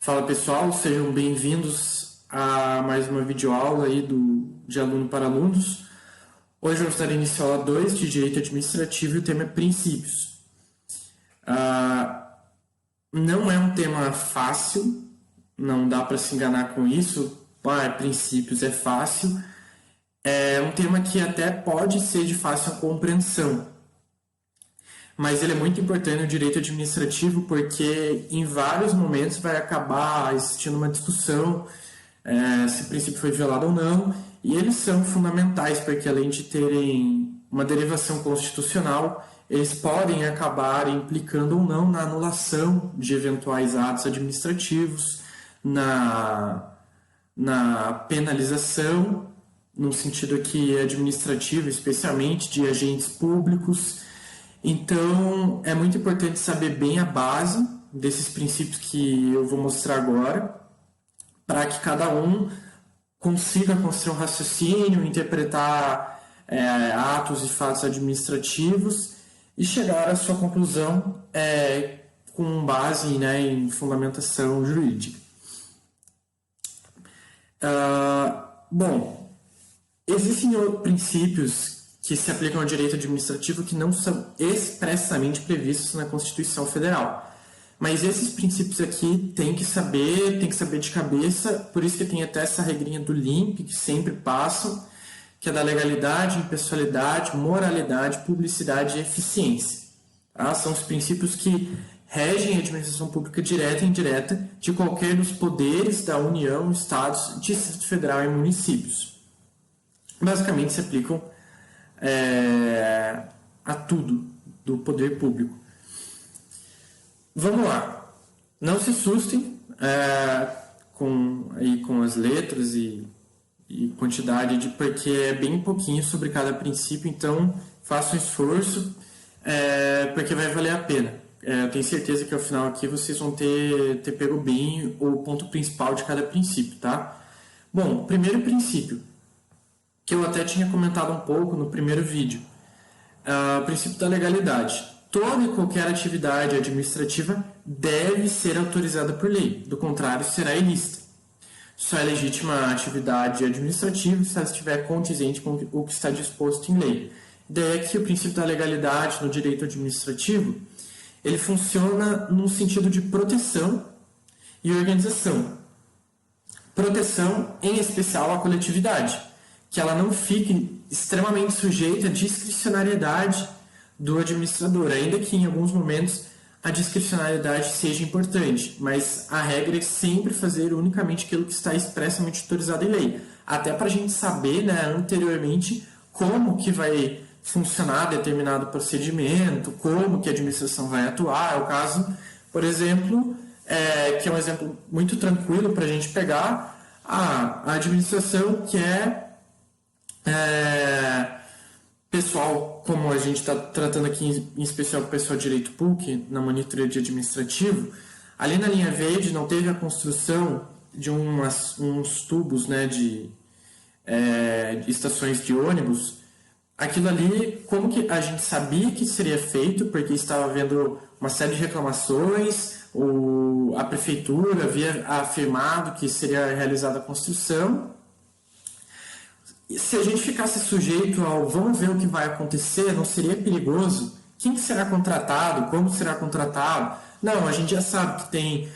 Fala pessoal, sejam bem-vindos a mais uma videoaula aí de aluno para alunos. Hoje eu vou estar iniciando a aula 2 de Direito Administrativo e o tema é Princípios. Não é um tema fácil, não dá para se enganar com isso. Princípios é fácil. É um tema que até pode ser de fácil compreensão, mas ele é muito importante no direito administrativo porque em vários momentos vai acabar existindo uma discussão se o princípio foi violado ou não, e eles são fundamentais porque além de terem uma derivação constitucional, eles podem acabar implicando ou não na anulação de eventuais atos administrativos, na penalização, no sentido aqui administrativo, especialmente de agentes públicos. Então, é muito importante saber bem a base desses princípios que eu vou mostrar agora, para que cada um consiga construir um raciocínio, interpretar atos e fatos administrativos e chegar à sua conclusão com base em fundamentação jurídica. Existem princípios que se aplicam ao direito administrativo que não são expressamente previstos na Constituição Federal. Mas esses princípios aqui tem que saber de cabeça, por isso que tem até essa regrinha do LIMP, que sempre passam, que é da legalidade, impessoalidade, moralidade, publicidade e eficiência. São os princípios que regem a administração pública direta e indireta de qualquer dos poderes da União, Estados, Distrito Federal e municípios. Basicamente se aplicam a tudo do poder público. Vamos lá. Não se assustem com as letras e quantidade, porque é bem pouquinho sobre cada princípio, então façam um esforço, porque vai valer a pena. Eu tenho certeza que ao final aqui vocês vão ter pego bem o ponto principal de cada princípio, tá? Bom, primeiro princípio, que eu até tinha comentado um pouco no primeiro vídeo, o princípio da legalidade. Toda e qualquer atividade administrativa deve ser autorizada por lei, do contrário será ilícita. Só é legítima a atividade administrativa se ela estiver condizente com o que está disposto em lei. Daí é que o princípio da legalidade no direito administrativo, ele funciona no sentido de proteção e organização. Proteção, em especial, à coletividade, que ela não fique extremamente sujeita à discricionariedade do administrador, ainda que em alguns momentos a discricionariedade seja importante, mas a regra é sempre fazer unicamente aquilo que está expressamente autorizado em lei, até para a gente saber anteriormente como que vai funcionar determinado procedimento, como que a administração vai atuar. É o caso, por exemplo, que é um exemplo muito tranquilo para a gente pegar, a administração que pessoal, como a gente está tratando aqui em especial o pessoal de direito PUC, na monitoria de administrativo, ali na linha verde não teve a construção de uns tubos de estações de ônibus. Aquilo ali, como que a gente sabia que seria feito, porque estava havendo uma série de reclamações, a prefeitura havia afirmado que seria realizada a construção. Se a gente ficasse sujeito ao vamos ver o que vai acontecer, não seria perigoso? Quem que será contratado? Como será contratado? Não, a gente já sabe que tem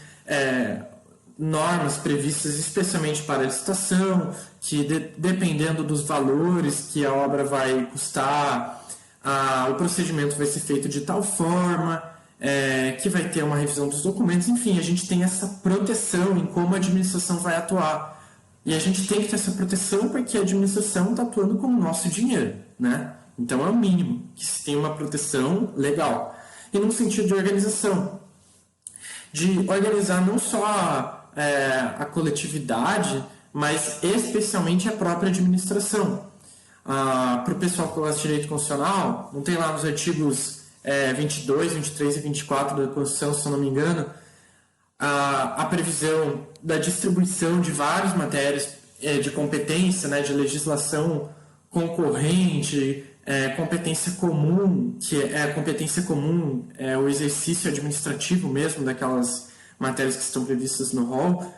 normas previstas especialmente para a licitação, que dependendo dos valores que a obra vai custar, o procedimento vai ser feito de tal forma, que vai ter uma revisão dos documentos. Enfim, a gente tem essa proteção em como a administração vai atuar. E a gente tem que ter essa proteção porque a administração está atuando com o nosso dinheiro, né? Então é o mínimo que se tem uma proteção legal. E no sentido de organização, de organizar não só a coletividade, mas especialmente a própria administração. Para o pessoal que gosta de direito constitucional, não tem lá nos artigos 22, 23 e 24 da Constituição, se eu não me engano, a previsão da distribuição de várias matérias de competência, de legislação concorrente, competência comum, que é a competência comum, o exercício administrativo mesmo daquelas matérias que estão previstas no rol,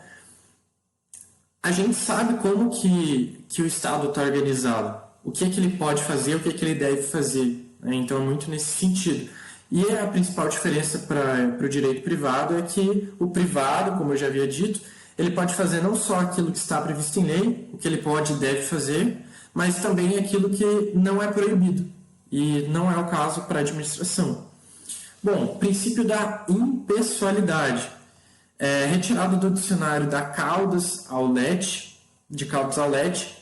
a gente sabe como que o Estado está organizado, o que é que ele pode fazer, o que é que ele deve fazer, né? Então é muito nesse sentido. E a principal diferença para o direito privado é que o privado, como eu já havia dito, ele pode fazer não só aquilo que está previsto em lei, o que ele pode e deve fazer, mas também aquilo que não é proibido. E não é o caso para a administração. Bom, princípio da impessoalidade. Retirado do dicionário da Caldas Aulete, de Caldas Aulete.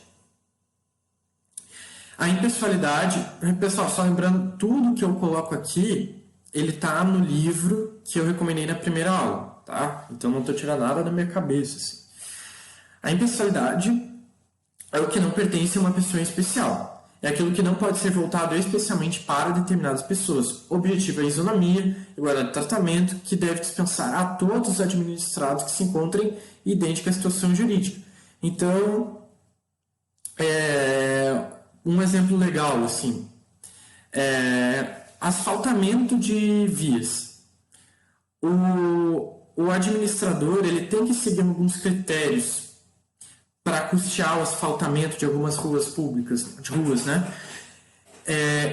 A impessoalidade, pessoal, só lembrando, tudo que eu coloco aqui, ele está no livro que eu recomendei na primeira aula, tá? Então não estou tirando nada da minha cabeça. Assim. A impessoalidade é o que não pertence a uma pessoa em especial. É aquilo que não pode ser voltado especialmente para determinadas pessoas. O objetivo é a isonomia, igualdade de tratamento, que deve dispensar a todos os administrados que se encontrem idênticos à situação jurídica. Então, um exemplo legal, assim, asfaltamento de vias. O administrador ele tem que seguir alguns critérios para custear o asfaltamento de algumas ruas públicas, de ruas, né?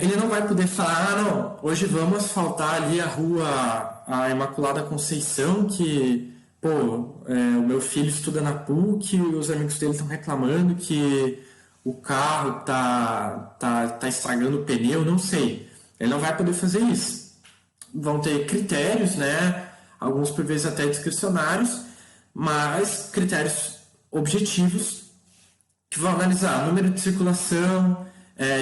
Ele não vai poder falar, não, hoje vamos asfaltar ali a rua, a Imaculada Conceição, que, o meu filho estuda na PUC e os amigos dele estão reclamando que o carro tá estragando o pneu, não sei. Ele não vai poder fazer isso. Vão ter critérios, né? Alguns por vezes até discricionários, mas critérios objetivos que vão analisar número de circulação,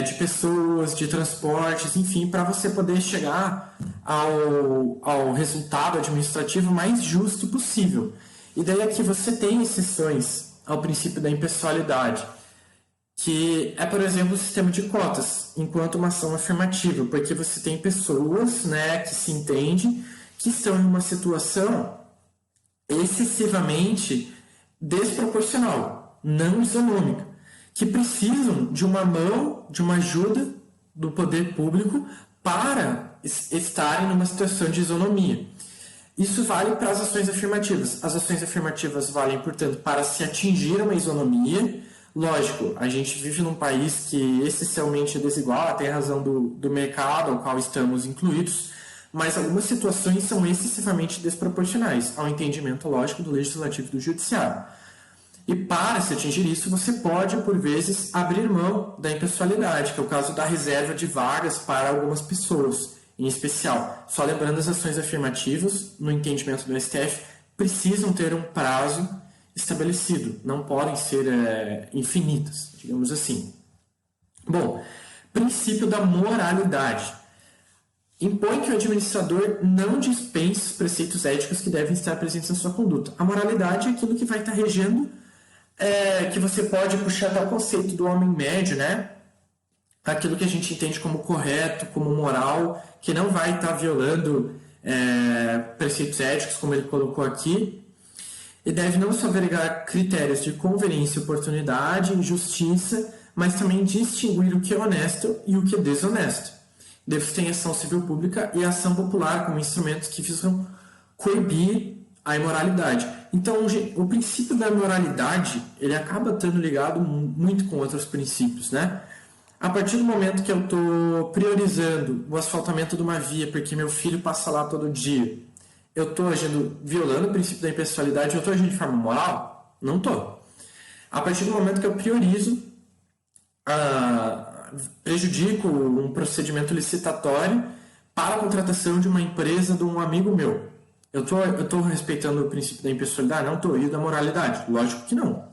de pessoas, de transportes, enfim, para você poder chegar ao resultado administrativo mais justo possível. E daí aqui você tem exceções ao princípio da impessoalidade, que é, por exemplo, o sistema de cotas, enquanto uma ação afirmativa, porque você tem pessoas, né, que se entende, que estão em uma situação excessivamente desproporcional, não isonômica, que precisam de uma mão, de uma ajuda do poder público para estarem numa situação de isonomia. Isso vale para as ações afirmativas. As ações afirmativas valem, portanto, para se atingir uma isonomia. Lógico, a gente vive num país que essencialmente é desigual, até a razão do mercado ao qual estamos incluídos, mas algumas situações são excessivamente desproporcionais ao entendimento lógico do legislativo e do judiciário. E para se atingir isso, você pode, por vezes, abrir mão da impessoalidade, que é o caso da reserva de vagas para algumas pessoas, em especial. Só lembrando, as ações afirmativas, no entendimento do STF, precisam ter um prazo estabelecido, não podem ser infinitas, digamos assim. Bom, princípio da moralidade. Impõe que o administrador não dispense os preceitos éticos que devem estar presentes na sua conduta. A moralidade é aquilo que vai estar regendo, que você pode puxar até o conceito do homem médio, né? Aquilo que a gente entende como correto, como moral, que não vai estar violando preceitos éticos, como ele colocou aqui, e deve não só verificar critérios de conveniência, oportunidade, justiça, mas também distinguir o que é honesto e o que é desonesto. Deve ter ação civil pública e ação popular como instrumentos que visam coibir a imoralidade. Então, o princípio da moralidade, ele acaba estando ligado muito com outros princípios, né? A partir do momento que eu estou priorizando o asfaltamento de uma via porque meu filho passa lá todo dia, eu estou agindo violando o princípio da impessoalidade, eu estou agindo de forma moral? Não estou. A partir do momento que eu priorizo prejudico um procedimento licitatório para a contratação de uma empresa de um amigo meu. Eu estou respeitando o princípio da impessoalidade? Não estou. E da moralidade? Lógico que não.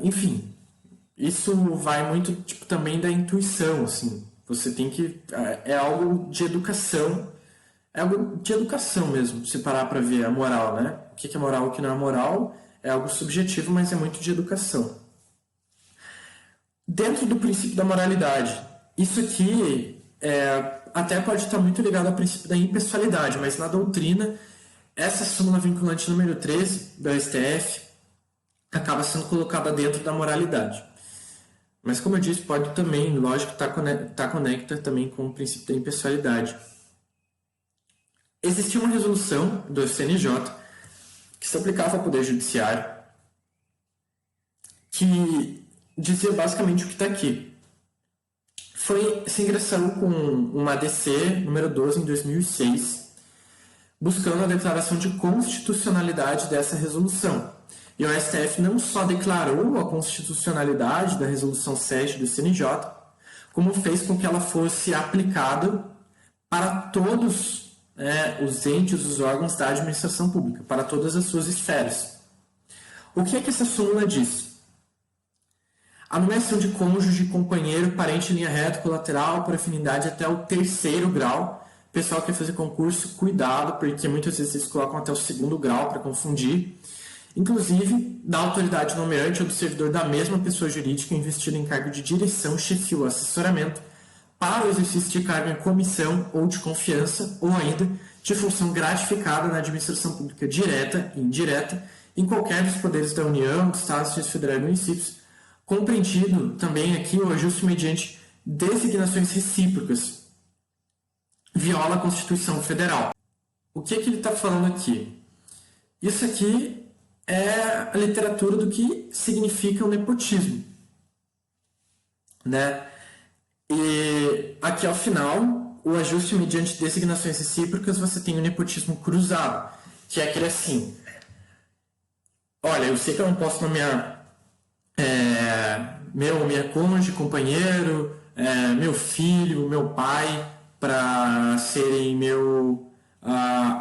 Enfim, isso vai muito também da intuição. Assim. Você tem que... É algo de educação. É algo de educação mesmo, se parar para ver a moral, né? O que é moral e o que não é moral é algo subjetivo, mas é muito de educação. Dentro do princípio da moralidade, isso aqui até pode estar muito ligado ao princípio da impessoalidade, mas na doutrina, essa súmula vinculante número 13 do STF acaba sendo colocada dentro da moralidade. Mas, como eu disse, pode também, lógico, estar conecta também com o princípio da impessoalidade. existia uma resolução do CNJ que se aplicava ao Poder Judiciário que dizia basicamente o que está aqui. Se ingressou com uma ADC número 12 em 2006, buscando a declaração de constitucionalidade dessa resolução. E o STF não só declarou a constitucionalidade da resolução 7 do CNJ, como fez com que ela fosse aplicada para todos os entes, os órgãos da administração pública, para todas as suas esferas. O que é que essa súmula diz? A nomeação de cônjuge, companheiro, parente em linha reta, colateral, por afinidade até o 3º grau. Pessoal que quer fazer concurso, cuidado, porque muitas vezes eles colocam até o 2º grau para confundir. Inclusive, da autoridade nomeante ou do servidor da mesma pessoa jurídica investido em cargo de direção, chefia ou assessoramento, para o exercício de cargo em comissão ou de confiança, ou ainda de função gratificada na administração pública direta e indireta, em qualquer dos poderes da União, do Estado, Distrito Federal e municípios, compreendido também aqui o ajuste mediante designações recíprocas, viola a Constituição Federal. O que ele está falando aqui? Isso aqui é a literatura do que significa o nepotismo, né? E aqui ao final, o ajuste mediante designações recíprocas, você tem o nepotismo cruzado, que é aquele assim: olha, eu sei que eu não posso nomear minha cônjuge, companheiro, meu filho, meu pai, para serem meu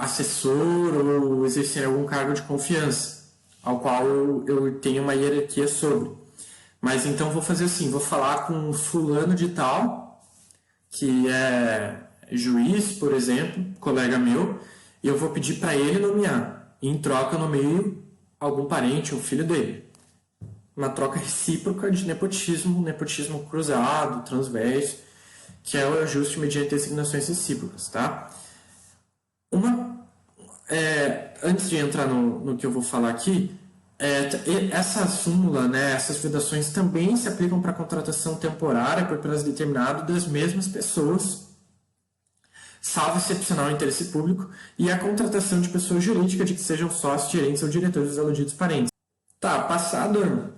assessor ou exercerem algum cargo de confiança, ao qual eu tenho uma hierarquia sobre. Mas então vou fazer assim, vou falar com fulano de tal, que é juiz, por exemplo, colega meu, e eu vou pedir para ele nomear. E em troca eu nomeio algum parente ou filho dele. Uma troca recíproca de nepotismo cruzado, transverso, que é o ajuste mediante designações recíprocas, tá? Antes de entrar no que eu vou falar aqui, essa súmula, né, essas vedações também se aplicam para a contratação temporária por prazo determinado das mesmas pessoas, salvo excepcional interesse público, e a contratação de pessoa jurídica de que sejam sócios, gerentes ou diretores dos aludidos parentes. Tá, passado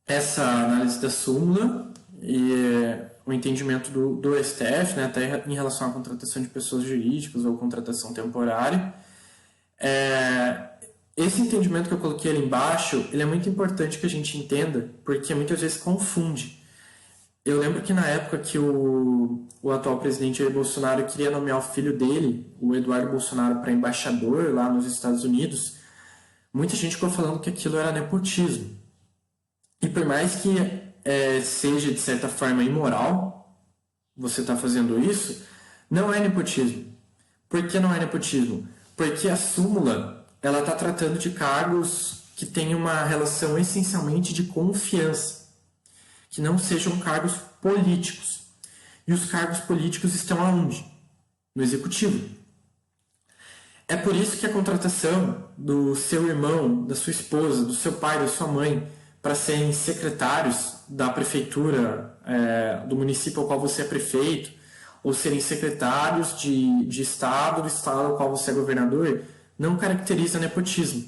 essa análise da súmula e o entendimento do STF, né, até em relação à contratação de pessoas jurídicas ou contratação temporária, esse entendimento que eu coloquei ali embaixo, ele é muito importante que a gente entenda, porque muitas vezes confunde. Eu lembro que na época que o atual presidente Jair Bolsonaro queria nomear o filho dele, o Eduardo Bolsonaro, para embaixador lá nos Estados Unidos, muita gente ficou falando que aquilo era nepotismo. E por mais que seja, de certa forma, imoral você estar fazendo isso, não é nepotismo. Por que não é nepotismo? Porque a súmula ela está tratando de cargos que têm uma relação essencialmente de confiança, que não sejam cargos políticos. E os cargos políticos estão aonde? No Executivo. É por isso que a contratação do seu irmão, da sua esposa, do seu pai, da sua mãe, para serem secretários da prefeitura do município ao qual você é prefeito, ou serem secretários de estado, do estado ao qual você é governador, não caracteriza nepotismo,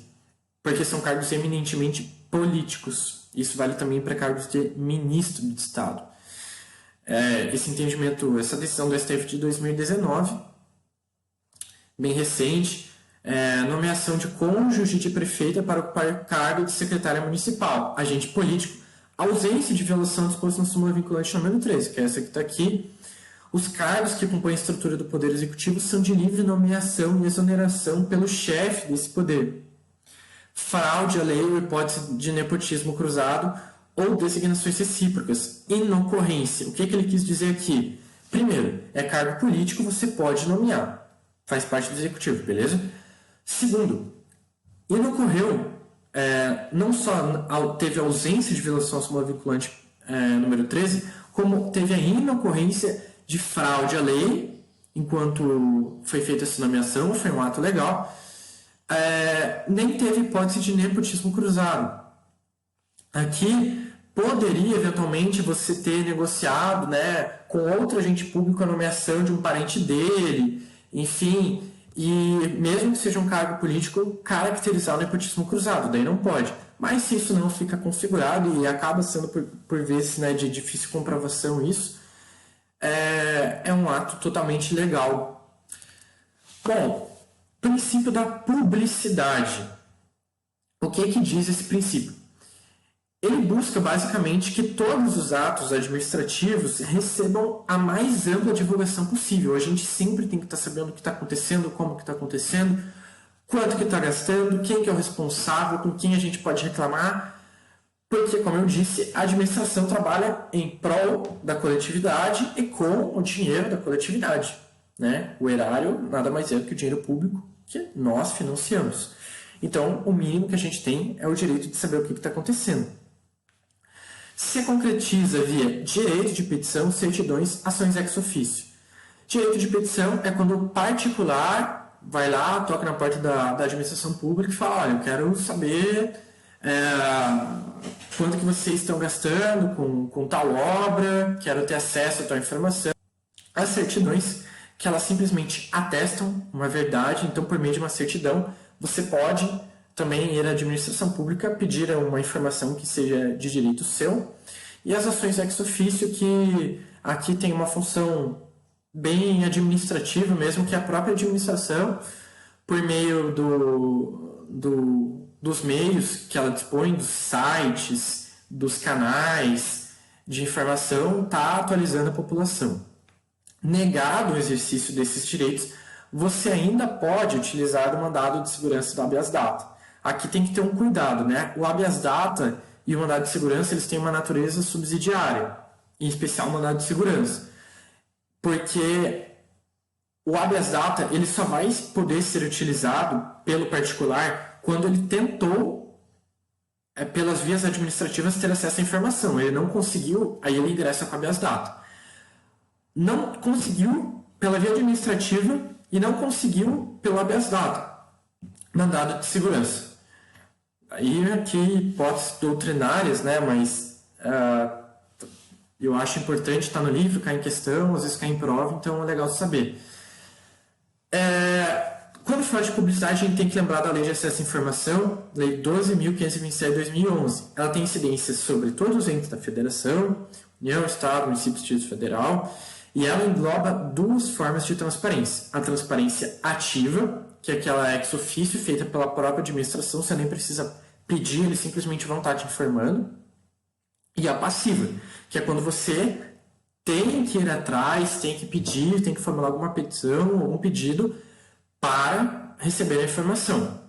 porque são cargos eminentemente políticos. Isso vale também para cargos de ministro de estado. Esse entendimento, essa decisão do STF de 2019, bem recente, nomeação de cônjuge de prefeita para ocupar cargo de secretária municipal, agente político, ausência de violação disposta na súmula vinculante número 13, que é essa que está aqui. Os cargos que compõem a estrutura do Poder Executivo são de livre nomeação e exoneração pelo chefe desse poder. Fraude à lei ou hipótese de nepotismo cruzado ou designações recíprocas. Inocorrência. O que ele quis dizer aqui? Primeiro, é cargo político, você pode nomear. Faz parte do Executivo, beleza? Segundo, inocorreu, não só teve ausência de violação à súmula vinculante número 13, como teve a inocorrência de fraude à lei, enquanto foi feita essa nomeação, foi um ato legal, nem teve hipótese de nepotismo cruzado. Aqui poderia, eventualmente, você ter negociado, né, com outro agente público a nomeação de um parente dele, enfim, e mesmo que seja um cargo político, caracterizar o nepotismo cruzado, daí não pode. Mas se isso não fica configurado e acaba sendo por vezes, né, de difícil comprovação isso, é um ato totalmente legal. Bom, princípio da publicidade. O que diz esse princípio? Ele busca basicamente que todos os atos administrativos recebam a mais ampla divulgação possível. A gente sempre tem que estar sabendo o que está acontecendo, como que está acontecendo, quanto que está gastando, quem que é o responsável, com quem a gente pode reclamar, porque, como eu disse, a administração trabalha em prol da coletividade e com o dinheiro da coletividade, né? O erário nada mais é do que o dinheiro público que nós financiamos. Então, o mínimo que a gente tem é o direito de saber o que está acontecendo. Se concretiza via direito de petição, certidões, ações ex officio. Direito de petição é quando o particular vai lá, toca na porta da administração pública e fala: olha, eu quero saber quanto que vocês estão gastando com tal obra, quero ter acesso a tal informação. As certidões, que elas simplesmente atestam uma verdade, então por meio de uma certidão você pode também ir à administração pública pedir uma informação que seja de direito seu. E as ações ex officio, que aqui tem uma função bem administrativa mesmo, que a própria administração, por meio dos meios que ela dispõe, dos sites, dos canais de informação, está atualizando a população. Negado o exercício desses direitos, você ainda pode utilizar o mandado de segurança do habeas data. Aqui tem que ter um cuidado, né? O habeas data e o mandado de segurança, eles têm uma natureza subsidiária, em especial o mandado de segurança. Porque o habeas data, ele só vai poder ser utilizado pelo particular quando ele tentou, pelas vias administrativas, ter acesso à informação. Ele não conseguiu, aí ele ingressa com o habeas data. Não conseguiu pela via administrativa e não conseguiu pelo habeas data, mandado de segurança. Aí aqui hipóteses doutrinárias, né, mas eu acho importante estar no livro, cair em questão, às vezes cair em prova, então é legal saber. Quando fala de publicidade, a gente tem que lembrar da Lei de Acesso à Informação, Lei 12.527 de 2011. Ela tem incidência sobre todos os entes da Federação, União, Estado, Município, Distrito Federal, e ela engloba duas formas de transparência. A transparência ativa, que é aquela ex officio feita pela própria administração, você nem precisa pedir, eles simplesmente vão estar te informando. E a passiva, que é quando você tem que ir atrás, tem que pedir, tem que formular alguma petição, algum pedido para receber a informação.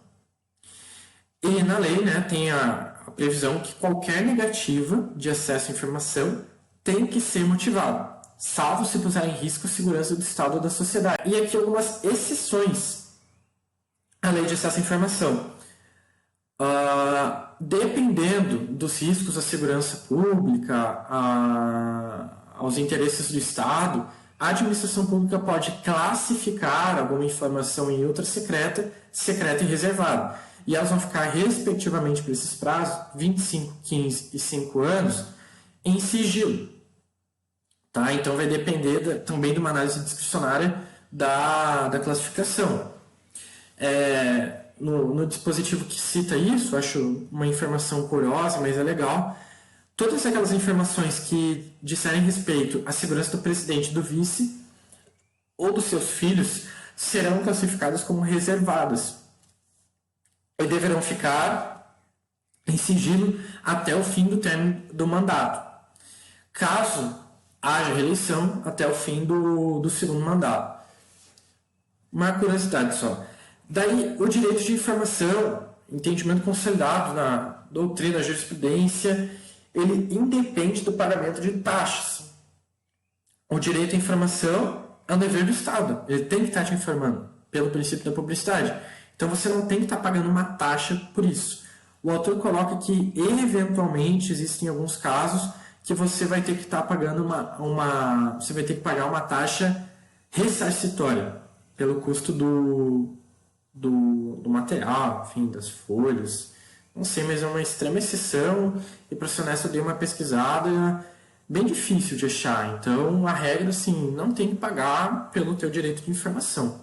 E na lei, né, tem a previsão que qualquer negativa de acesso à informação tem que ser motivada, salvo se puser em risco a segurança do Estado ou da sociedade. E aqui algumas exceções à lei de acesso à informação. Dependendo dos riscos à segurança pública, aos interesses do Estado, a administração pública pode classificar alguma informação em ultra secreta, secreta e reservada. E elas vão ficar, respectivamente, por esses prazos, 25, 15 e 5 anos, em sigilo. Tá? Então vai depender também de uma análise discricionária da classificação. No dispositivo que cita isso, acho uma informação curiosa, mas é legal. Todas aquelas informações que disserem respeito à segurança do presidente, do vice ou dos seus filhos serão classificadas como reservadas e deverão ficar em sigilo até o fim do término do mandato. Caso haja reeleição, até o fim do segundo mandato. Uma curiosidade só. Daí, o direito de informação, entendimento consolidado na doutrina, na jurisprudência, ele independe do pagamento de taxas. O direito à informação é um dever do Estado. Ele tem que estar te informando, pelo princípio da publicidade. Então, você não tem que estar pagando uma taxa por isso. O autor coloca que, eventualmente, existem alguns casos que você vai ter que estar pagando você vai ter que pagar uma taxa ressarcitória pelo custo do material, enfim, das folhas. Não sei, mas é uma extrema exceção e, para ser honesto, eu dei uma pesquisada bem difícil de achar. Então, a regra, assim, não tem que pagar pelo teu direito de informação.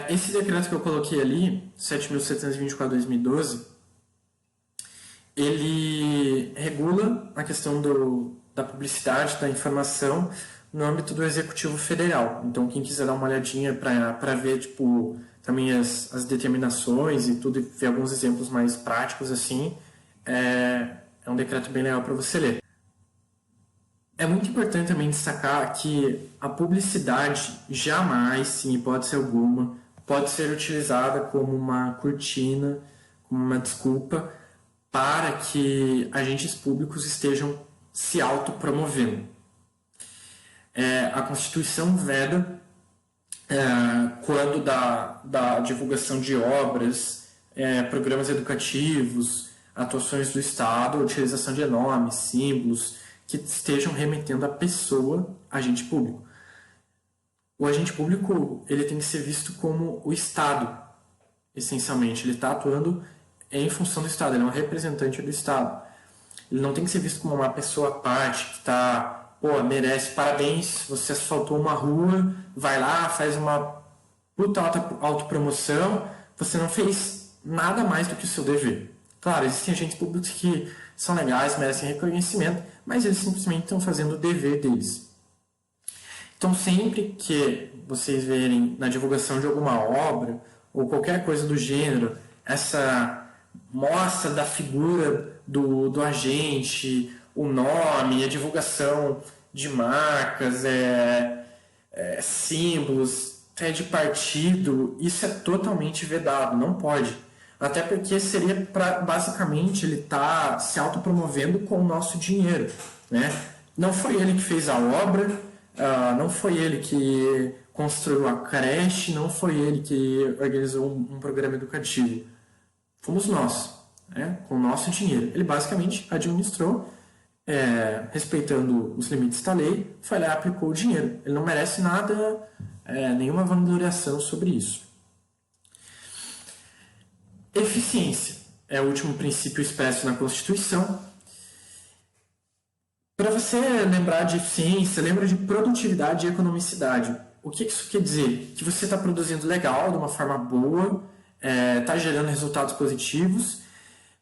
Esse decreto que eu coloquei ali, 7.724/2012, ele regula a questão da publicidade, da informação no âmbito do Executivo Federal. Então, quem quiser dar uma olhadinha para ver tipo, também as determinações e tudo, e ver alguns exemplos mais práticos assim, é um decreto bem legal para você ler. É muito importante também destacar que a publicidade jamais, sem hipótese alguma, pode ser utilizada como uma cortina, como uma desculpa para que agentes públicos estejam se autopromovendo. A Constituição veda quando da divulgação de obras, programas educativos, atuações do Estado, a utilização de nomes, símbolos, que estejam remetendo à pessoa, agente público. O agente público ele tem que ser visto como o Estado, essencialmente. Ele está atuando em função do Estado, ele é um representante do Estado. Ele não tem que ser visto como uma pessoa à parte, que está, merece parabéns, você asfaltou uma rua, vai lá, faz uma puta autopromoção, você não fez nada mais do que o seu dever. Claro, existem agentes públicos que são legais, merecem reconhecimento, mas eles simplesmente estão fazendo o dever deles. Então, sempre que vocês verem na divulgação de alguma obra ou qualquer coisa do gênero, essa mostra da figura do agente, o nome, a divulgação de marcas, símbolos, até de partido, isso é totalmente vedado, não pode. Até porque seria basicamente ele tá se autopromovendo com o nosso dinheiro, né? Não foi ele que fez a obra, não foi ele que construiu a creche, não foi ele que organizou um programa educativo. Fomos nós, né? Com o nosso dinheiro. Ele basicamente administrou, respeitando os limites da lei, foi lá e aplicou o dinheiro. Ele não merece nada, nenhuma vangloriação sobre isso. Eficiência é o último princípio expresso na Constituição. Para você lembrar de eficiência, lembra de produtividade e economicidade. O que isso quer dizer? Que você está produzindo legal, de uma forma boa, está gerando resultados positivos,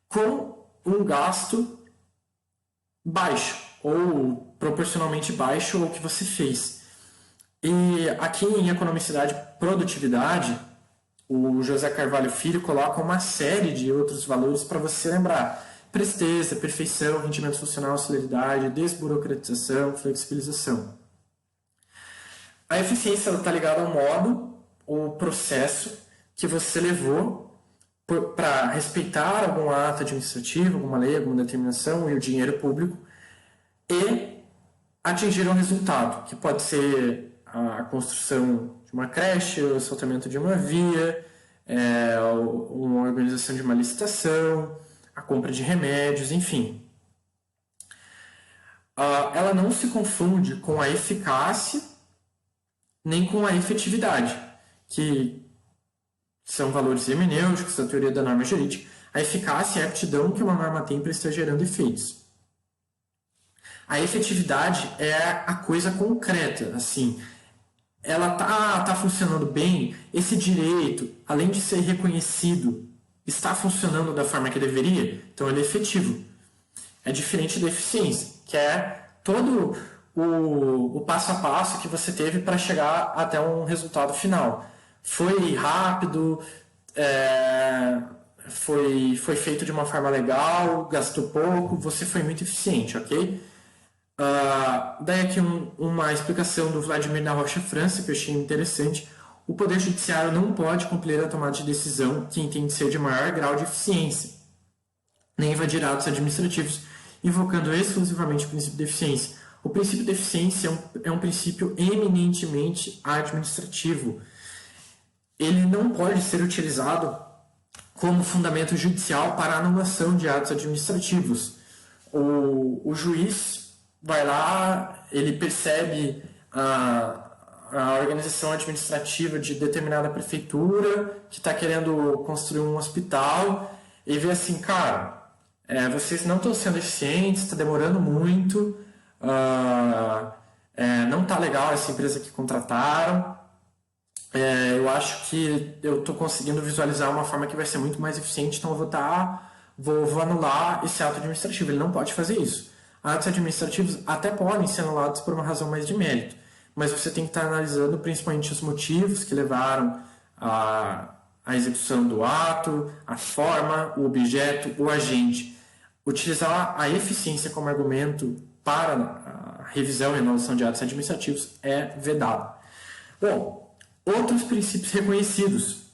com um gasto baixo, ou proporcionalmente baixo ao que você fez. E aqui em economicidade e produtividade, o José Carvalho Filho coloca uma série de outros valores para você lembrar. Presteza, perfeição, rendimento funcional, celeridade, desburocratização, flexibilização. A eficiência está ligada ao modo, ou processo que você levou para respeitar algum ato administrativo, alguma lei, alguma determinação e o dinheiro público e atingir um resultado, que pode ser a construção de uma creche, o asfaltamento de uma via, uma organização de uma licitação, a compra de remédios, enfim. Ela não se confunde com a eficácia nem com a efetividade, que são valores hermenêuticos da teoria da norma jurídica. A eficácia é a aptidão que uma norma tem para estar gerando efeitos. A efetividade é a coisa concreta, assim, ela tá funcionando bem, esse direito, além de ser reconhecido, está funcionando da forma que deveria, então ele é efetivo. É diferente da eficiência, que é todo o passo a passo que você teve para chegar até um resultado final. Foi rápido, foi feito de uma forma legal, gastou pouco, você foi muito eficiente, ok? Daí aqui uma explicação do Vladimir da Rocha França, que eu achei interessante. O Poder Judiciário não pode cumprir a tomada de decisão que entende ser de maior grau de eficiência, nem invadir atos administrativos, invocando exclusivamente o princípio de eficiência. O princípio de eficiência é um princípio eminentemente administrativo. Ele não pode ser utilizado como fundamento judicial para a anulação de atos administrativos. O juiz vai lá, ele percebe a organização administrativa de determinada prefeitura que está querendo construir um hospital e vê assim, cara, vocês não estão sendo eficientes, está demorando muito, não está legal essa empresa que contrataram, eu acho que eu estou conseguindo visualizar uma forma que vai ser muito mais eficiente, então eu vou anular esse ato administrativo. Ele não pode fazer isso. Atos administrativos até podem ser anulados por uma razão mais de mérito, mas você tem que estar analisando principalmente os motivos que levaram a execução do ato, a forma, o objeto, o agente. Utilizar a eficiência como argumento para a revisão e anulação de atos administrativos é vedado. Bom, outros princípios reconhecidos,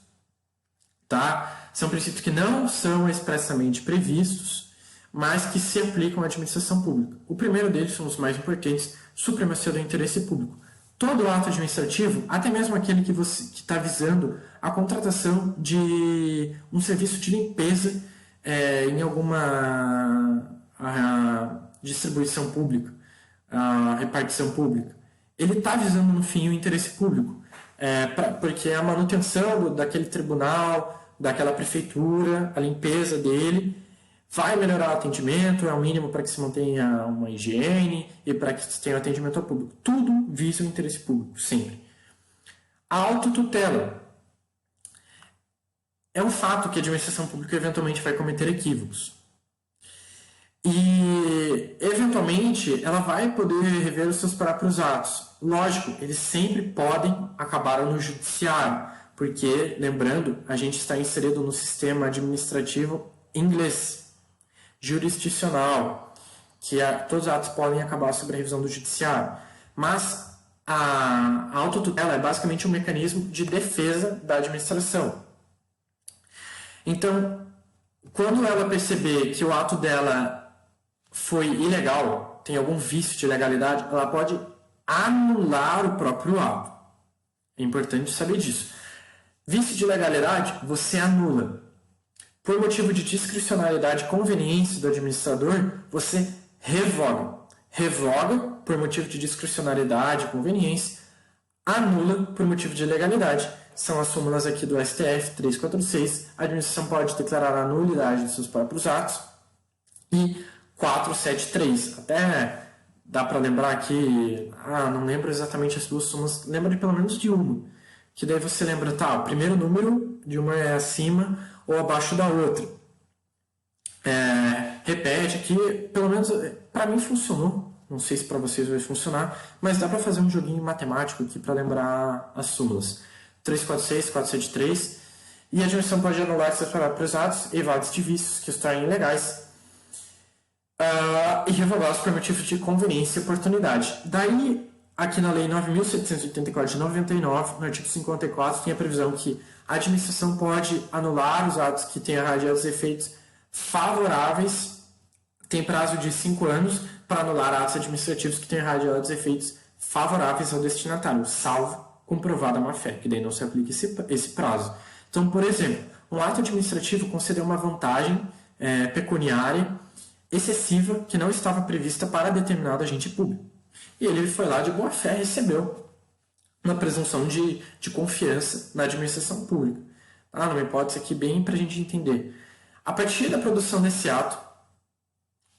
tá? São princípios que não são expressamente previstos, mas que se aplicam à administração pública. O primeiro deles, são os mais importantes, supremacia do interesse público. Todo ato administrativo, até mesmo aquele que está visando a contratação de um serviço de limpeza em alguma distribuição pública, repartição pública, ele está visando no fim o interesse público, porque a manutenção daquele tribunal, daquela prefeitura, a limpeza dele, vai melhorar o atendimento, é o mínimo para que se mantenha uma higiene e para que se tenha atendimento ao público. Tudo visa o interesse público, sempre. A autotutela é um fato que a administração pública eventualmente vai cometer equívocos. E, eventualmente, ela vai poder rever os seus próprios atos. Lógico, eles sempre podem acabar no judiciário, porque, lembrando, a gente está inserido no sistema administrativo inglês, jurisdicional, que todos os atos podem acabar sob a revisão do judiciário. Mas a autotutela é basicamente um mecanismo de defesa da administração. Então, quando ela perceber que o ato dela foi ilegal, tem algum vício de legalidade, ela pode anular o próprio ato. É importante saber disso. Vício de legalidade, você anula. Por motivo de discricionalidade e conveniência do administrador, você revoga. Revoga por motivo de discricionalidade e conveniência, anula por motivo de legalidade. São as súmulas aqui do STF 346. A administração pode declarar a nulidade de seus próprios atos. E 473. Até dá para lembrar aqui, não lembro exatamente as duas súmulas, lembro pelo menos de uma. Que daí você lembra, o primeiro número de uma é acima ou abaixo da outra. Repete aqui, pelo menos para mim funcionou. Não sei se para vocês vai funcionar, mas dá para fazer um joguinho matemático aqui para lembrar as súmulas. 346, 473. E a administração pode anular seus próprios atos, evades de vícios que os tornem ilegais e revogá-los por motivo de conveniência e oportunidade. Daí, aqui na Lei 9.784 de 99, no artigo 54, tem a previsão que a administração pode anular os atos que tenham irradiados efeitos favoráveis, tem prazo de 5 anos para anular atos administrativos que tenham irradiados efeitos favoráveis ao destinatário, salvo comprovada má-fé, que daí não se aplica esse prazo. Então, por exemplo, um ato administrativo concedeu uma vantagem pecuniária excessiva que não estava prevista para determinado agente público. E ele foi lá de boa fé, recebeu uma presunção de confiança na administração pública. Numa hipótese aqui bem para a gente entender. A partir da produção desse ato,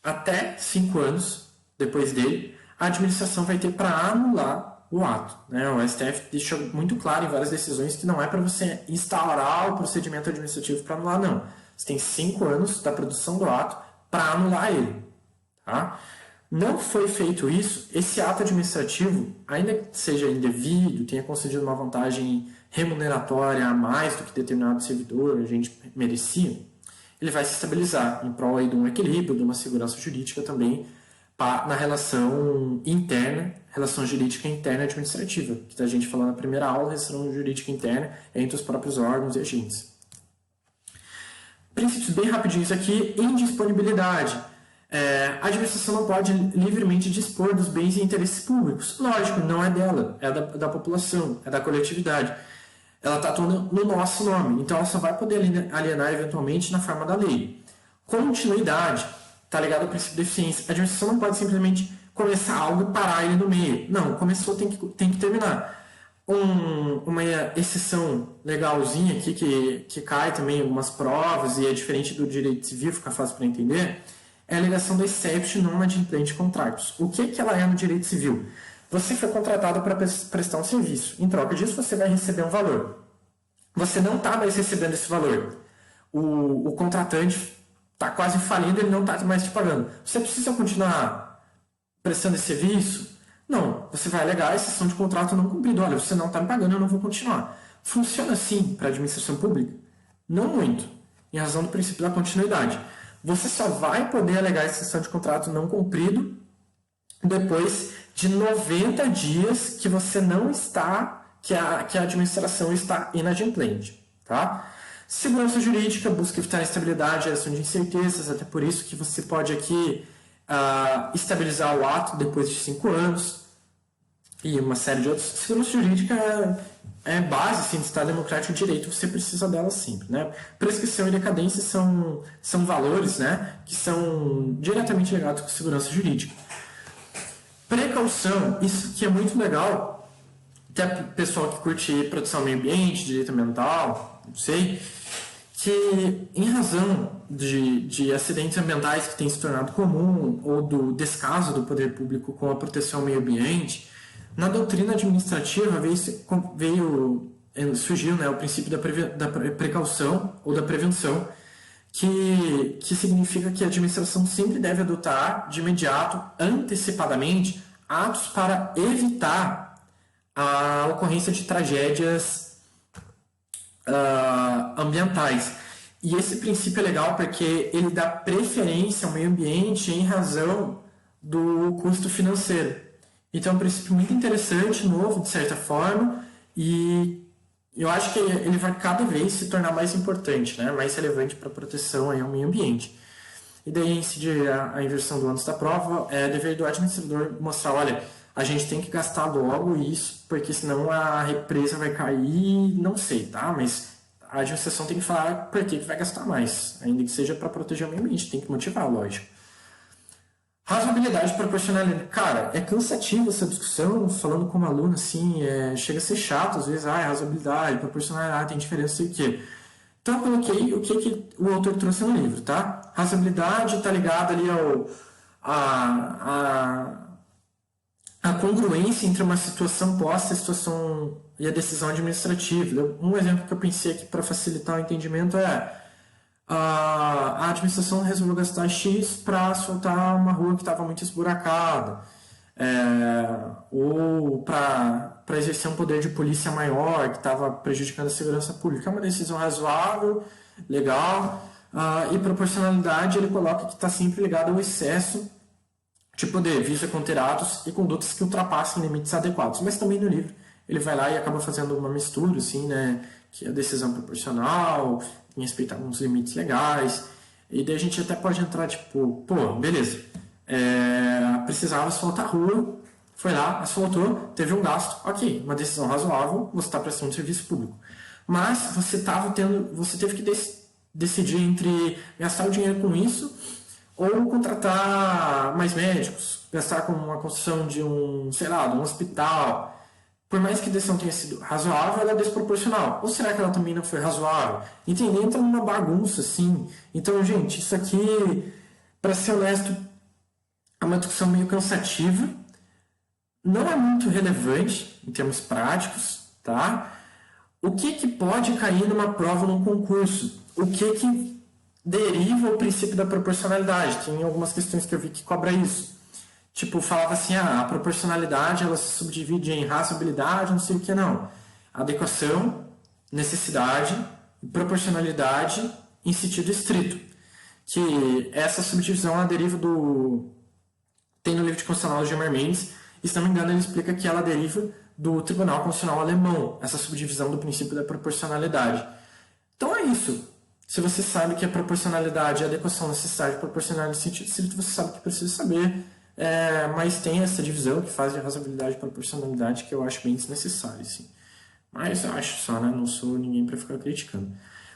até 5 anos depois dele, a administração vai ter para anular o ato. O STF deixou muito claro em várias decisões que não é para você instaurar o procedimento administrativo para anular, não. Você tem 5 anos da produção do ato para anular ele. Tá? Não foi feito isso, esse ato administrativo, ainda que seja indevido, tenha concedido uma vantagem remuneratória a mais do que determinado servidor, a gente merecia, ele vai se estabilizar em prol aí de um equilíbrio, de uma segurança jurídica também, na relação interna, relação jurídica interna administrativa, que a gente falou na primeira aula, relação jurídica interna entre os próprios órgãos e agentes. Princípios bem rapidinhos aqui, indisponibilidade. A administração não pode livremente dispor dos bens e interesses públicos. Lógico, não é dela, é da população, é da coletividade. Ela está atuando no nosso nome, então ela só vai poder alienar eventualmente na forma da lei. Continuidade, está ligado ao princípio de eficiência. A administração não pode simplesmente começar algo e parar ele no meio. Não, começou, tem que terminar. Uma exceção legalzinha aqui que cai também em algumas provas e é diferente do direito civil, fica fácil para entender, é a alegação da exception non adimplente contractus. O que ela é no direito civil? Você foi contratado para prestar um serviço. Em troca disso, você vai receber um valor. Você não está mais recebendo esse valor. O contratante está quase falindo, ele não está mais te pagando. Você precisa continuar prestando esse serviço? Não. Você vai alegar a exceção de contrato não cumprido. Olha, você não está me pagando, eu não vou continuar. Funciona assim para a administração pública? Não muito, em razão do princípio da continuidade. Você só vai poder alegar a exceção de contrato não cumprido depois de 90 dias que você não está, que a administração está inadimplente. Tá? Segurança jurídica busca evitar instabilidade e geração de incertezas, até por isso que você pode aqui estabilizar o ato depois de 5 anos e uma série de outros. Segurança jurídica é base assim, do Estado Democrático de Direito, você precisa dela sempre. Né? Prescrição e decadência são valores, né, que são diretamente ligados com segurança jurídica. Precaução, isso que é muito legal, até o pessoal que curte proteção ao meio ambiente, direito ambiental, não sei, que em razão de acidentes ambientais que têm se tornado comum ou do descaso do poder público com a proteção ao meio ambiente, na doutrina administrativa surgiu, né, o princípio da precaução ou da prevenção, que significa que a administração sempre deve adotar de imediato, antecipadamente, atos para evitar a ocorrência de tragédias ambientais. E esse princípio é legal porque ele dá preferência ao meio ambiente em razão do custo financeiro. Então é um princípio muito interessante, novo de certa forma, e eu acho que ele vai cada vez se tornar mais importante, né? Mais relevante para a proteção aí ao meio ambiente. E daí incide a inversão do ônus da prova, é dever do administrador mostrar, olha, a gente tem que gastar logo isso, porque senão a represa vai cair, não sei, tá? Mas a administração tem que falar por que vai gastar mais, ainda que seja para proteger o meio ambiente, tem que motivar, lógico. Razoabilidade e proporcionalidade. Cara, é cansativo essa discussão, falando como aluno, assim, chega a ser chato, às vezes, razoabilidade, proporcionalidade, tem diferença, sei o quê. Então, eu coloquei o que o autor trouxe no livro, tá? Razoabilidade está ligada ali a congruência entre uma situação posta e a decisão administrativa. Um exemplo que eu pensei aqui para facilitar o entendimento é a administração resolveu gastar X para asfaltar uma rua que estava muito esburacada, ou para exercer um poder de polícia maior que estava prejudicando a segurança pública. É uma decisão razoável, legal, e proporcionalidade ele coloca que está sempre ligado ao excesso de poder, visa conter atos e condutas que ultrapassem limites adequados. Mas também no livro ele vai lá e acaba fazendo uma mistura, assim, né, que é a decisão proporcional, em respeitar alguns limites legais, e daí a gente até pode entrar, tipo, pô, beleza, precisava asfaltar a rua, foi lá, asfaltou, teve um gasto, ok, uma decisão razoável, você está prestando serviço público. Mas você teve que decidir entre gastar o dinheiro com isso ou contratar mais médicos, gastar com uma construção de um hospital. Por mais que a decisão tenha sido razoável, ela é desproporcional. Ou será que ela também não foi razoável? Entender, entra numa bagunça, assim. Então, gente, isso aqui, para ser honesto, é uma discussão meio cansativa. Não é muito relevante em termos práticos, tá? O que pode cair numa prova, num concurso? O que deriva o princípio da proporcionalidade? Tem algumas questões que eu vi que cobra isso. Tipo, falava assim, a proporcionalidade ela se subdivide em razoabilidade, não sei o que, não. Adequação, necessidade, proporcionalidade em sentido estrito. Que essa subdivisão ela deriva tem no livro de Constitucional de Gilmar Mendes, e se não me engano ele explica que ela deriva do Tribunal Constitucional Alemão, essa subdivisão do princípio da proporcionalidade. Então é isso. Se você sabe que a proporcionalidade, a adequação, necessidade, proporcionalidade em sentido estrito, você sabe o que precisa saber. Mas tem essa divisão que faz de razoabilidade e proporcionalidade que eu acho bem desnecessária, assim. Mas eu acho só, né? Não sou ninguém para ficar criticando.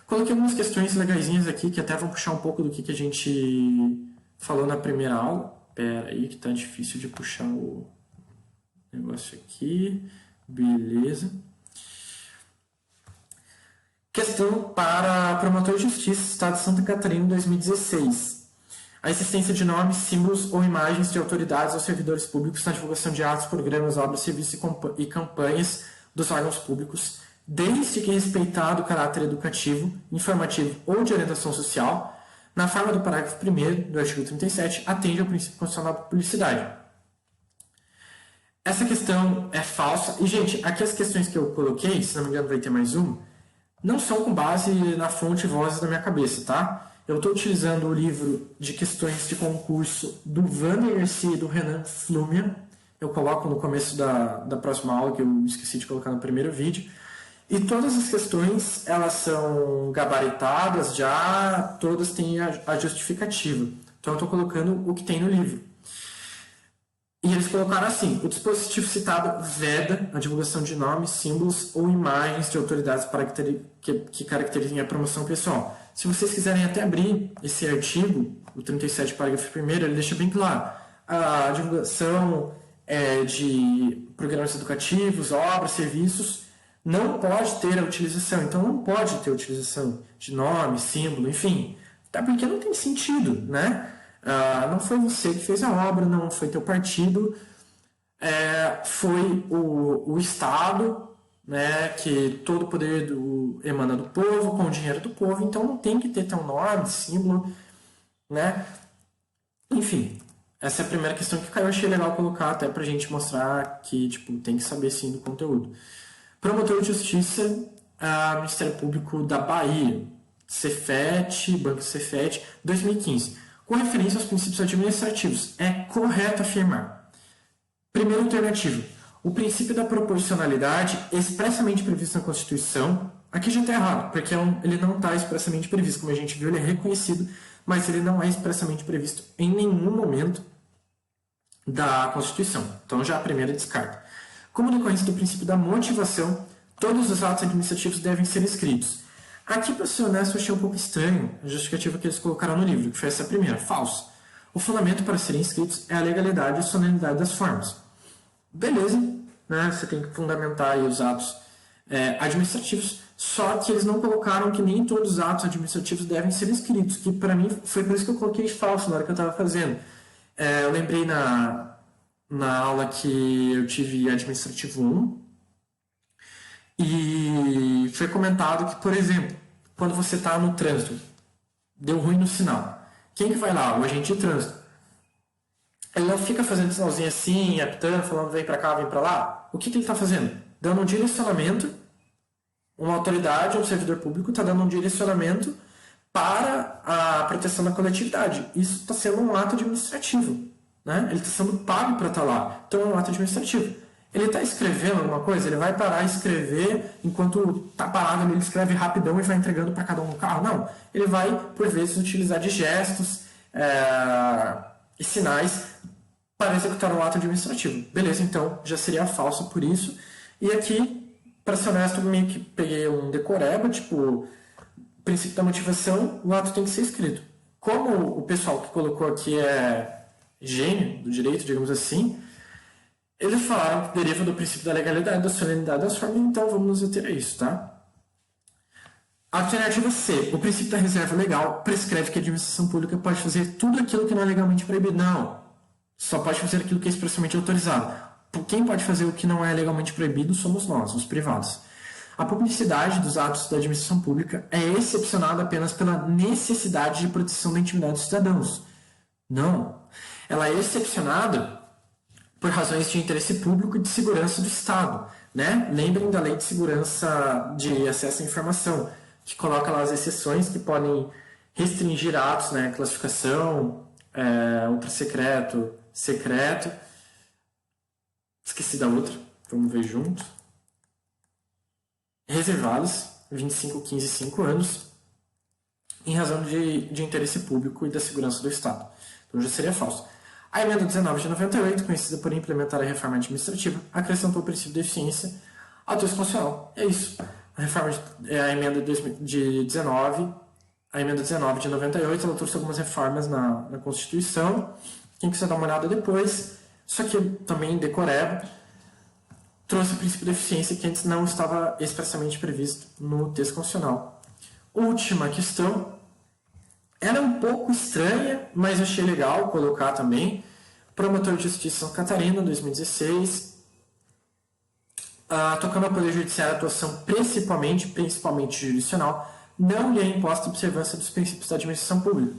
Coloquei algumas questões legaisinhas aqui que até vão puxar um pouco do que a gente falou na primeira aula. Pera aí que tá difícil de puxar o negócio aqui. Beleza. Questão para promotor de justiça, Estado de Santa Catarina, 2016. a existência de nomes, símbolos ou imagens de autoridades ou servidores públicos na divulgação de atos, programas, obras, serviços e campanhas dos órgãos públicos, desde que respeitado o caráter educativo, informativo ou de orientação social, na forma do parágrafo 1º do artigo 37, atende ao princípio constitucional da publicidade. Essa questão é falsa. E, gente, aqui as questões que eu coloquei, se não me engano vai ter mais uma, não são com base na fonte Vozes da minha cabeça, tá? Eu estou utilizando o livro de questões de concurso do Wander Garcia e do Renan Flumia. Eu coloco no começo da próxima aula, que eu esqueci de colocar no primeiro vídeo. E todas as questões, elas são gabaritadas já, todas têm a justificativa. Então, eu estou colocando o que tem no livro. E eles colocaram assim: o dispositivo citado veda a divulgação de nomes, símbolos ou imagens de autoridades que caracterizem a promoção pessoal. Se vocês quiserem até abrir esse artigo, o 37, parágrafo 1º, ele deixa bem claro. A divulgação de programas educativos, obras, serviços, não pode ter a utilização. Então, não pode ter a utilização de nome, símbolo, enfim. Até porque não tem sentido, né? Não foi você que fez a obra, não foi teu partido, foi o Estado, né, que todo o poder emana do povo, com o dinheiro do povo, então não tem que ter teu nome, símbolo, né? Enfim, essa é a primeira questão que eu achei legal colocar, até pra gente mostrar que tipo, tem que saber sim do conteúdo. Promotor de Justiça, Ministério Público da Bahia, Cefet, Banco Cefet, 2015. Com referência aos princípios administrativos, é correto afirmar. Primeira alternativa, o princípio da proporcionalidade expressamente previsto na Constituição, aqui já está errado, porque ele não está expressamente previsto, como a gente viu, ele é reconhecido, mas ele não é expressamente previsto em nenhum momento da Constituição. Então já a primeira descarta. Como decorrência do princípio da motivação, todos os atos administrativos devem ser escritos. Aqui, para ser honesto, eu achei um pouco estranho a justificativa que eles colocaram no livro, que foi essa primeira, falso. O fundamento para serem inscritos é a legalidade e a solenidade das formas. Beleza, né? Você tem que fundamentar aí os atos administrativos, só que eles não colocaram que nem todos os atos administrativos devem ser escritos, que para mim foi por isso que eu coloquei falso na hora que eu estava fazendo. Eu lembrei na aula que eu tive administrativo 1, e foi comentado que, por exemplo, quando você está no trânsito, deu ruim no sinal. Quem que vai lá? O agente de trânsito. Ele não fica fazendo sinalzinho assim, apitando, falando vem para cá, vem para lá. O que ele está fazendo? Dando um direcionamento, uma autoridade, um servidor público está dando um direcionamento para a proteção da coletividade. Isso está sendo um ato administrativo, né? Ele está sendo pago para estar lá. Então é um ato administrativo. Ele está escrevendo alguma coisa, ele vai parar e escrever enquanto está parado, ele escreve rapidão e vai entregando para cada um no carro. Não, ele vai, por vezes, utilizar de gestos e sinais para executar um ato administrativo. Beleza, então já seria falso por isso. E aqui, para ser honesto, meio que peguei um decoreba, tipo, princípio da motivação, o ato tem que ser escrito. Como o pessoal que colocou aqui é gênio do direito, digamos assim, eles falaram que deriva do princípio da legalidade, da solenidade das formas, então vamos nos ater a isso, tá? Alternativa C. O princípio da reserva legal prescreve que a administração pública pode fazer tudo aquilo que não é legalmente proibido. Não. Só pode fazer aquilo que é expressamente autorizado. Quem pode fazer o que não é legalmente proibido somos nós, os privados. A publicidade dos atos da administração pública é excepcionada apenas pela necessidade de proteção da intimidade dos cidadãos. Não. Ela é excepcionada por razões de interesse público e de segurança do Estado, né? Lembrem da Lei de Segurança de Acesso à Informação, que coloca lá as exceções que podem restringir atos, né? Classificação, ultrasecreto, secreto. Esqueci da outra, vamos ver junto. Reservados, 25, 15 e 5 anos, em razão de interesse público e da segurança do Estado. Então já seria falso. A emenda 19 de 98, conhecida por implementar a reforma administrativa, acrescentou o princípio de eficiência ao texto constitucional. É isso. A emenda de 19, a emenda 19 de 98, ela trouxe algumas reformas na Constituição. Quem quiser dar uma olhada depois, só que também decoreba, trouxe o princípio de eficiência que antes não estava expressamente previsto no texto constitucional. Última questão Ela é um pouco estranha, mas achei legal colocar também. Promotor de Justiça de Santa Catarina, 2016. Tocando ao Poder Judiciário, a atuação principalmente jurisdicional, não lhe é imposta a observância dos princípios da administração pública.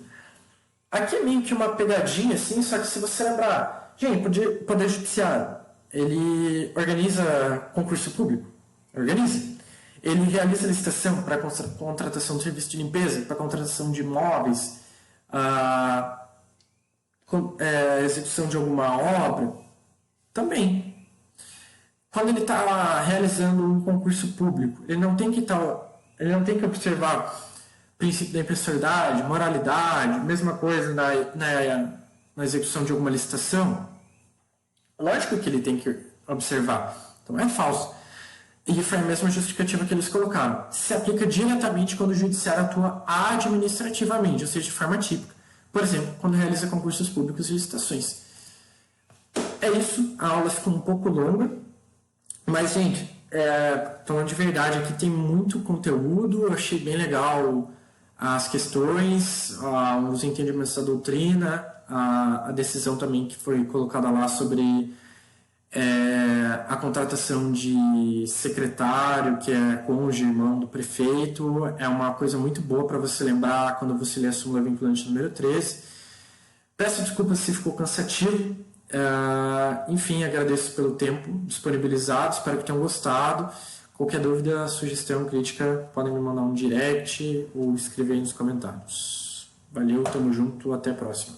Aqui é meio que uma pegadinha, assim, só que se você lembrar, gente, Poder Judiciário, ele organiza concurso público? Organiza. Ele realiza licitação para contratação de serviço de limpeza, para contratação de imóveis, execução de alguma obra? Também. Quando ele está realizando um concurso público, ele não tem que observar o princípio da impessoalidade, moralidade, mesma coisa na execução de alguma licitação. Lógico que ele tem que observar. Então é falso. E foi a mesma justificativa que eles colocaram. Se aplica diretamente quando o judiciário atua administrativamente, ou seja, de forma típica. Por exemplo, quando realiza concursos públicos e licitações. É isso, a aula ficou um pouco longa, mas, gente, falando de verdade, aqui tem muito conteúdo, eu achei bem legal as questões, os entendimentos da doutrina, a decisão também que foi colocada lá sobre a contratação de secretário, que é cônjuge, irmão do prefeito, é uma coisa muito boa para você lembrar quando você lê a súmula vinculante número 13. Peço desculpas se ficou cansativo. Enfim, agradeço pelo tempo disponibilizado, espero que tenham gostado. Qualquer dúvida, sugestão, crítica, podem me mandar um direct ou escrever aí nos comentários. Valeu, tamo junto, até a próxima.